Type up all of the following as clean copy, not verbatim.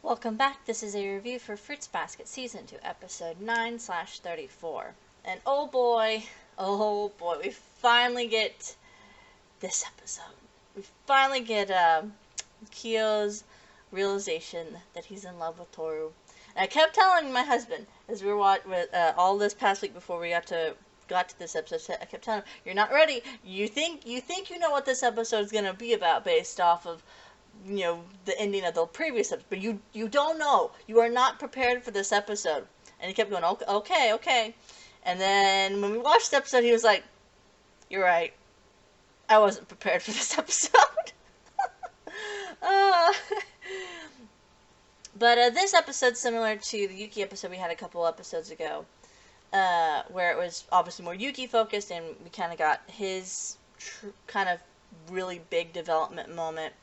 Welcome back. This is a review for Fruits Basket Season 2, Episode 9/34. And oh boy, we finally get this episode. We finally get Keo's realization that he's in love with Tohru. And I kept telling my husband, as we were watching all this past week before we got to this episode, I kept telling him, "You're not ready. You think you know what this episode is going to be about based off of the ending of the previous episode, but you don't know. You are not prepared for this episode." And he kept going, okay. And then when we watched the episode, he was like, "You're right. I wasn't prepared for this episode." uh, but this episode's similar to the Yuki episode we had a couple episodes ago, where it was obviously more Yuki focused, and we kind of got his kind of really big development moment.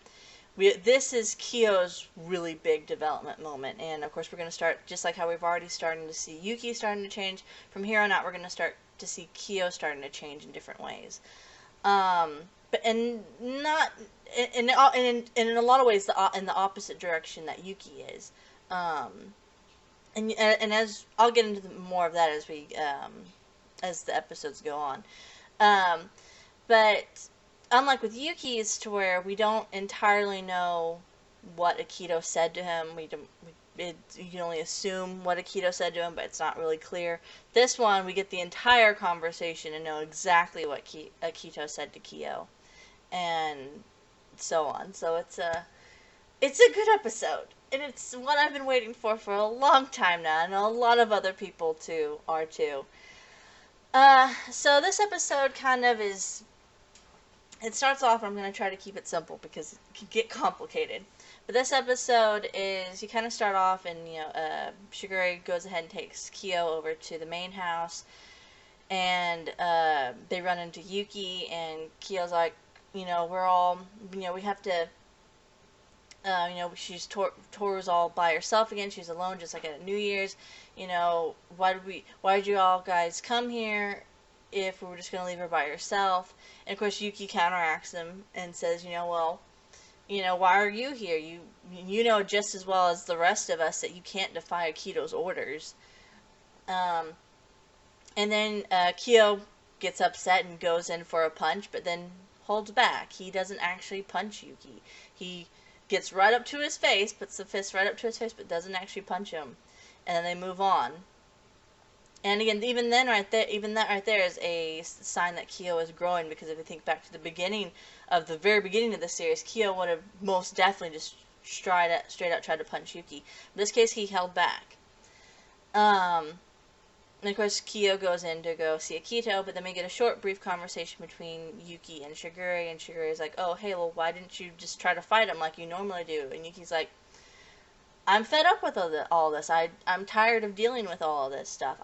This is Keo's really big development moment, and of course we're going to start, just like how we've already starting to see Yuki starting to change, from here on out we're going to start to see Keo starting to change in different ways. But in a lot of ways in the opposite direction that Yuki is. And as I'll get into more of that as the episodes go on. But unlike with Yuki, it's to where we don't entirely know what Akito said to him. You can only assume what Akito said to him, but it's not really clear. This one, we get the entire conversation and know exactly what Akito said to Keo, and so on. So it's a good episode, and it's one I've been waiting for a long time now, and a lot of other people are too. So this episode kind of is. It starts off, I'm going to try to keep it simple because it can get complicated. But this episode is, you kind of start off and, Shigure goes ahead and takes Keo over to the main house. And they run into Yuki, and Keo's like, we're all, we have to, Toru's all by herself again. She's alone, just like at New Year's. Why did you all guys come here if we were just going to leave her by herself? And of course Yuki counteracts him and says, why are you here? You know just as well as the rest of us that you can't defy Akito's orders. And then Keo gets upset and goes in for a punch, but then holds back. He doesn't actually punch Yuki. He gets right up to his face, puts the fist right up to his face, but doesn't actually punch him. And then they move on. And again, even that right there is a sign that Keo is growing, because if you think back to the very beginning of the series, Keo would have most definitely just straight out tried to punch Yuki. In this case, he held back. And of course, Keo goes in to go see Akito, but then we get a short, brief conversation between Yuki and Shigure, and Shigure is like, "Oh, hey, well, why didn't you just try to fight him like you normally do?" And Yuki's like, "I'm fed up with all this. I'm tired of dealing with all of this stuff.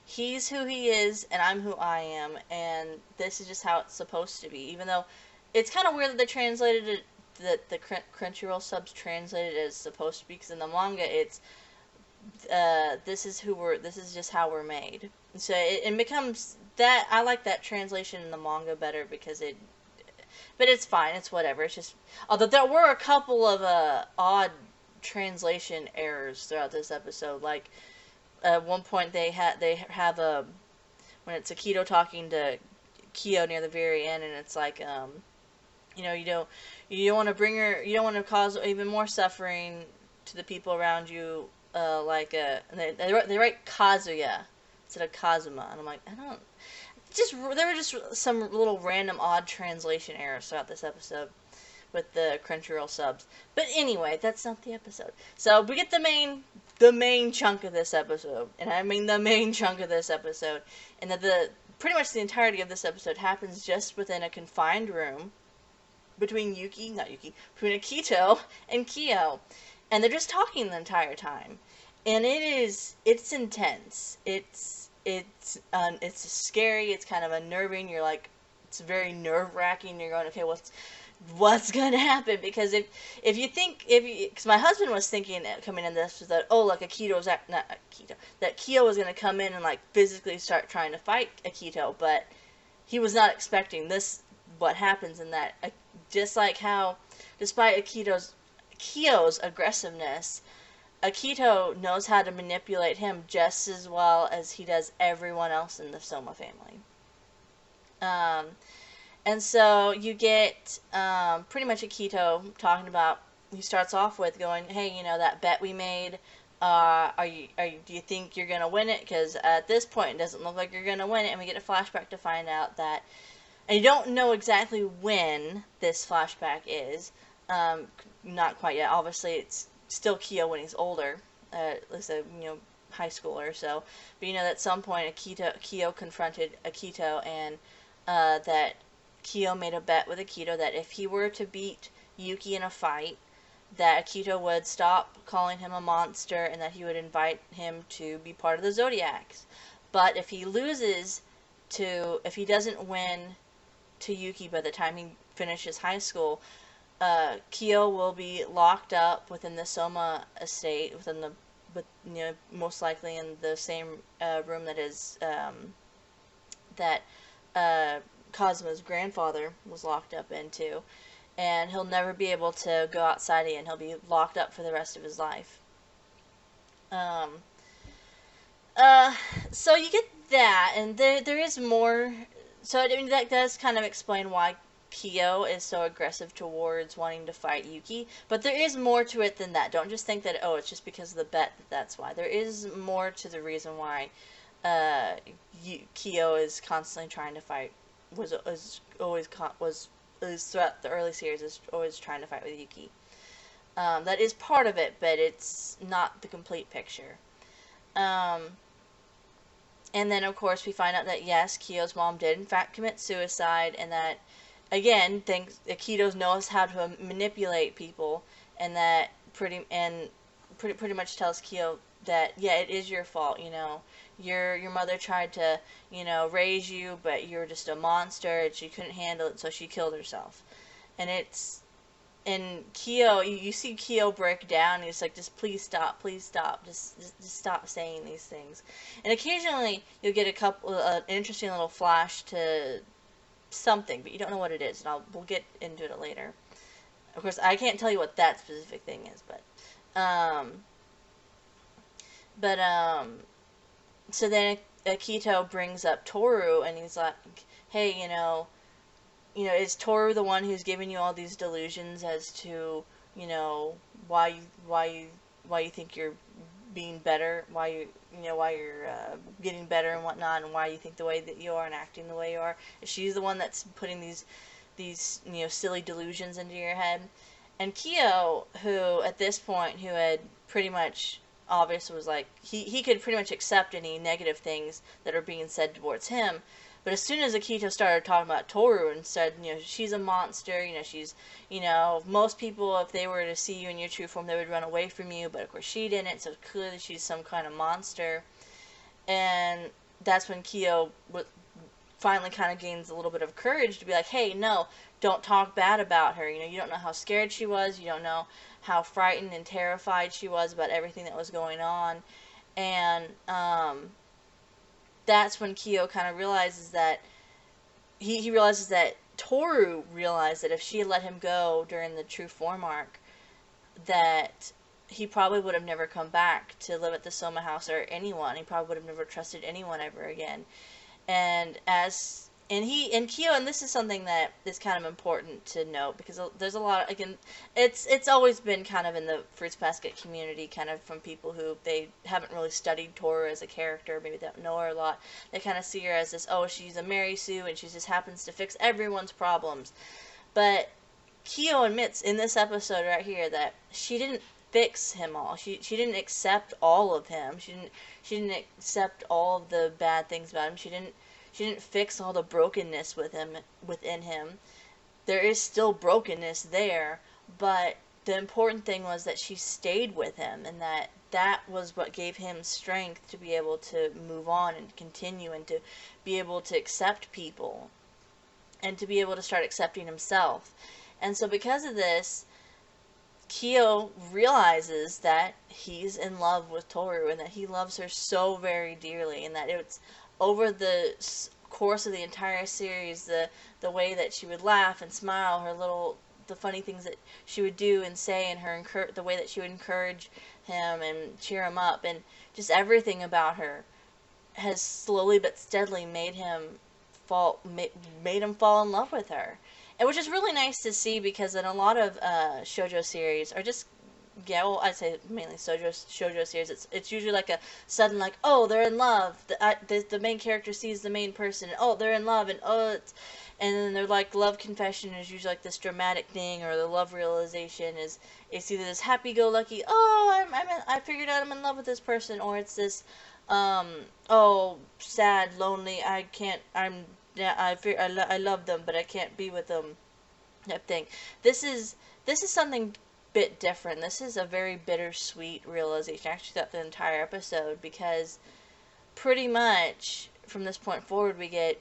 He's who he is, and I'm who I am, and this is just how it's supposed to be." Even though it's kind of weird that they translated it, that the Crunchyroll subs translated it as supposed to be, because in the manga it's this is just how we're made. So it becomes that. I like that translation in the manga better, because but it's fine, it's whatever. It's just, although there were a couple of odd translation errors throughout this episode. Like at one point they have a, when it's Akito talking to Keo near the very end, and it's like you don't want to cause even more suffering to the people around you. And they write Kazuya instead of Kazuma, and I'm like, there were just some little random odd translation errors throughout this episode with the Crunchyroll subs. But anyway, that's not the episode. So we get the main chunk of this episode, and I mean the main chunk of this episode, and that pretty much the entirety of this episode happens just within a confined room between between Akito and Keo, and they're just talking the entire time, and it's intense. It's scary. It's kind of unnerving. You're like, it's very nerve-wracking. You're going, okay, what's going to happen? Because because my husband was thinking coming in this was that, like that Keo was going to come in and like physically start trying to fight Akito, but he was not expecting what happens in that. Just like how, despite Keo's aggressiveness, Akito knows how to manipulate him just as well as he does everyone else in the Soma family. And so you get pretty much Akito talking about. He starts off with going, "Hey, that bet we made. Do you think you're gonna win it? Because at this point, it doesn't look like you're gonna win it." And we get a flashback to find out that, and you don't know exactly when this flashback is. Not quite yet. Obviously, it's still Keo when he's older, at least high schooler. So, but that at some point, Keo confronted Akito, and that Keo made a bet with Akito that if he were to beat Yuki in a fight, that Akito would stop calling him a monster and that he would invite him to be part of the Zodiacs. But if he doesn't win to Yuki by the time he finishes high school, Keo will be locked up within the Soma estate, most likely in the same room that Cosmo's grandfather was locked up into, and he'll never be able to go outside again. He'll be locked up for the rest of his life. So you get that, and there is more. So that does kind of explain why Keo is so aggressive towards wanting to fight Yuki, but there is more to it than that. Don't just think that, it's just because of the bet that's why. There is more to the reason why Keo is constantly trying to fight. Was throughout the early series is always trying to fight with Yuki. That is part of it, but it's not the complete picture. And then of course we find out that yes, Keo's mom did in fact commit suicide, and that again, Akito knows how to manipulate people, and that pretty much tells Keo that it is your fault. Your mother tried to raise you, but you're just a monster, and she couldn't handle it, so she killed herself. And Keo, you see Keo break down, and he's like, just please stop, just stop saying these things. And occasionally you'll get an interesting little flash to something, but you don't know what it is, and we'll get into it later. Of course, I can't tell you what that specific thing is, so then Akito brings up Tohru, and he's like, hey, is Tohru the one who's giving you all these delusions as to, why you think you're being better, why you're getting better and whatnot, and why you think the way that you are and acting the way you are? She's the one that's putting these silly delusions into your head. And Keo, who at this point, who had pretty much obviously was like, he could pretty much accept any negative things that are being said towards him. But as soon as Akito started talking about Tohru and said, she's a monster, she's, most people, if they were to see you in your true form, they would run away from you, but of course she didn't, so clearly she's some kind of monster. And that's when Keo finally kind of gains a little bit of courage to be like, hey, no, don't talk bad about her. You don't know how scared she was, you don't know how frightened and terrified she was about everything that was going on. And that's when Keo kind of realizes that he realizes that Tohru realized that if she had let him go during the true form arc, that he probably would have never come back to live at the Soma house or anyone. He probably would have never trusted anyone ever again. And Keo, and this is something that is kind of important to note, because there's a lot, again, it's always been kind of in the Fruits Basket community, kind of from people who they haven't really studied Tohru as a character, maybe they don't know her a lot. They kind of see her as this, she's a Mary Sue, and she just happens to fix everyone's problems. But Keo admits in this episode right here that she didn't fix him all. She didn't accept all of him. She didn't accept all of the bad things about him. She didn't fix all the brokenness within him. There is still brokenness there, but the important thing was that she stayed with him, and that was what gave him strength to be able to move on and continue, and to be able to accept people, and to be able to start accepting himself. And so because of this, Keo realizes that he's in love with Tohru, and that he loves her so very dearly, and that it's over the course of the entire series, the way that she would laugh and smile, her little the funny things that she would do and say, and the way that she would encourage him and cheer him up, and just everything about her has slowly but steadily made him fall in love with her, and which is really nice to see, because in a lot of shoujo series, or just, yeah, well, I'd say mainly shoujo series, it's usually like a sudden, like, oh, they're in love, the main character sees the main person, and, oh, they're in love, and oh, and then they're like, love confession is usually like this dramatic thing, or the love realization is, it's either this happy-go-lucky, oh, I figured out I'm in love with this person, or it's this, oh, sad, lonely, I can't, yeah, I love them, but I can't be with them, type thing. This is something bit different. This is a very bittersweet realization, actually, throughout the entire episode, because pretty much from this point forward, we get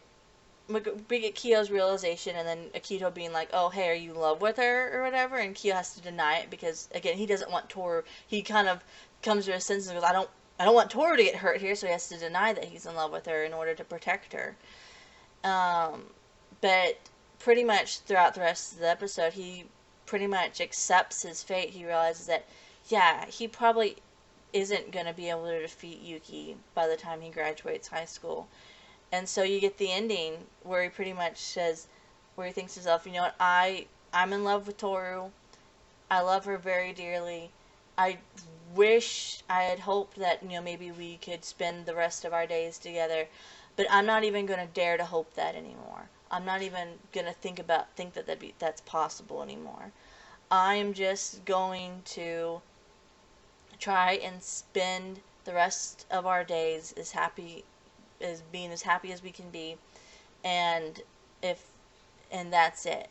Kyo's realization, and then Akito being like, oh, hey, are you in love with her, or whatever, and Kyo has to deny it, because, again, he doesn't want Tohru, he kind of comes to his senses and goes, I don't want Tohru to get hurt here, so he has to deny that he's in love with her in order to protect her. But pretty much throughout the rest of the episode, he pretty much accepts his fate. He realizes that, yeah, he probably isn't going to be able to defeat Yuki by the time he graduates high school. And so you get the ending where he pretty much says, where he thinks to himself, you know what, I'm in love with Tohru. I love her very dearly. I wish, I had hoped that, you know, maybe we could spend the rest of our days together, but I'm not even going to dare to hope that anymore. I'm not even going to think that's possible anymore. I'm just going to try and spend the rest of our days being as happy as we can be, and that's it.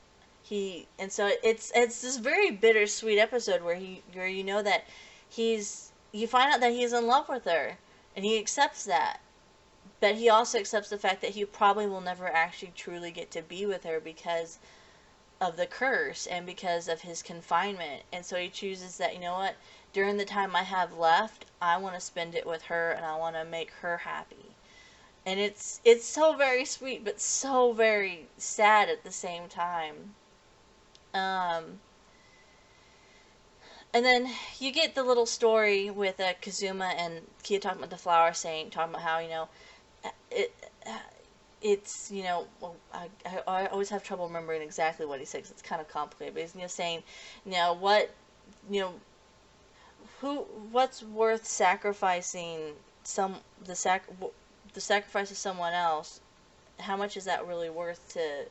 So it's this very bittersweet episode where you know that you find out that he's in love with her, and he accepts that, but he also accepts the fact that he probably will never actually truly get to be with her because of the curse and because of his confinement. And so he chooses that, you know what, during the time I have left, I want to spend it with her, and I want to make her happy. And it's so very sweet, but so very sad at the same time. And then you get the little story with Kazuma and Kia talking about the flower saint, talking about how, you know, it's, you know, well, I always have trouble remembering exactly what he said, 'cause it's kind of complicated, but he's, you know, saying, you know, what's worth sacrificing the sacrifice of someone else, how much is that really worth to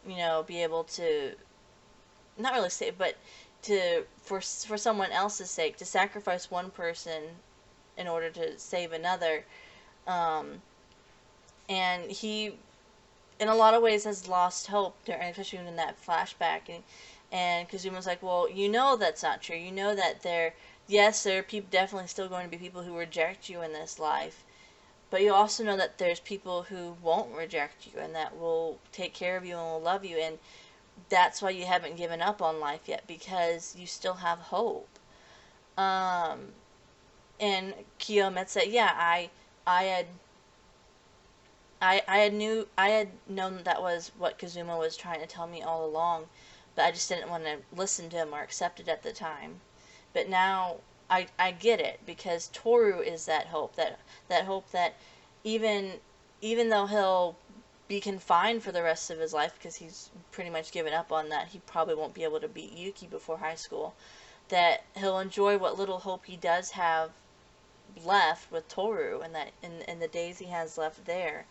you know, be able to, not really say, but for someone else's sake, to sacrifice one person in order to save another. And he, in a lot of ways, has lost hope, especially in that flashback. And Kazuma's like, well, you know that's not true. You know that there are definitely still going to be people who reject you in this life. But you also know that there's people who won't reject you and that will take care of you and will love you. And that's why you haven't given up on life yet, because you still have hope. And Kyo admits that, yeah, I had known that was what Kazuma was trying to tell me all along, but I just didn't want to listen to him or accept it at the time. But now I get it, because Tohru is that hope, that hope that even though he'll be confined for the rest of his life, because he's pretty much given up on that, he probably won't be able to beat Yuki before high school, that he'll enjoy what little hope he does have left with Tohru, and that in the days he has left there,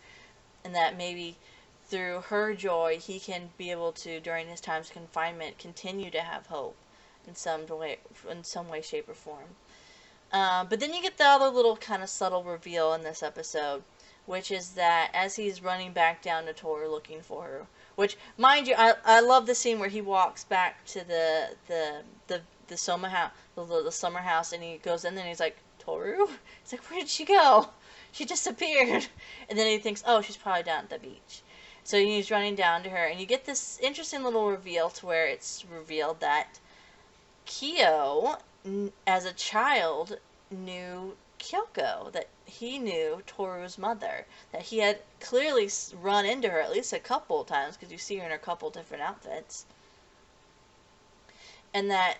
and that maybe through her joy he can be able to, during his time's confinement, continue to have hope in some way, shape, or form. But then you get the other little kind of subtle reveal in this episode, which is that as he's running back down to Tohru looking for her, which, mind you, I love the scene where he walks back to the summer house, the summer house, and he goes in there and he's like, Tohru? He's like, where did she go? She disappeared. And then he thinks, oh, she's probably down at the beach. So he's running down to her, and you get this interesting little reveal to where it's revealed that Keo, as a child, knew Kyoko, that he knew Tohru's mother, that he had clearly run into her at least a couple of times, because you see her in a couple different outfits, and that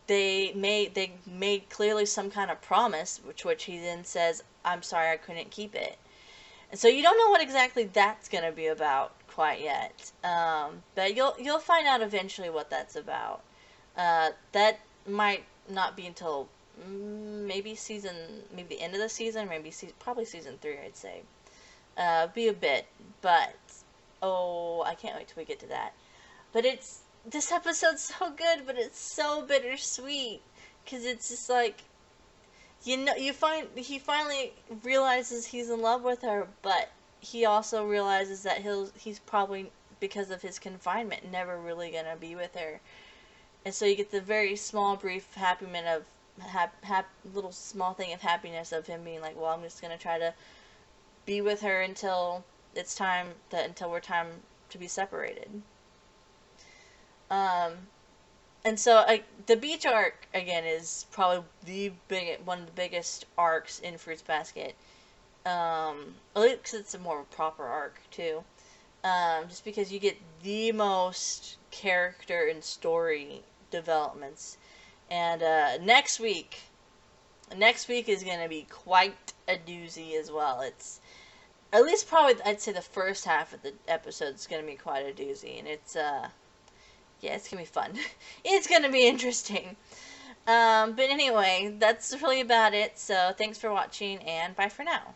they made clearly some kind of promise, which he then says, "I'm sorry, I couldn't keep it." And so you don't know what exactly that's gonna be about quite yet, but you'll find out eventually what that's about. That might not be until maybe the end of the season, probably season 3, I'd say. Be a bit, but oh, I can't wait till we get to that. But this episode's so good, but it's so bittersweet, because it's just like, he finally realizes he's in love with her, but he also realizes that he's probably, because of his confinement, never really gonna be with her. And so you get the very small, brief happiness of little small thing of happiness of him being like, well, I'm just gonna try to be with her until we're time to be separated. And so the beach arc again is probably one of the biggest arcs in Fruits Basket. At least because it's a more proper arc too. Just because you get the most character and story developments. And next week is going to be quite a doozy as well. It's at least probably, I'd say the first half of the episode is going to be quite a doozy, and it's yeah, it's going to be fun. It's going to be interesting. But anyway, that's really about it. So thanks for watching, and bye for now.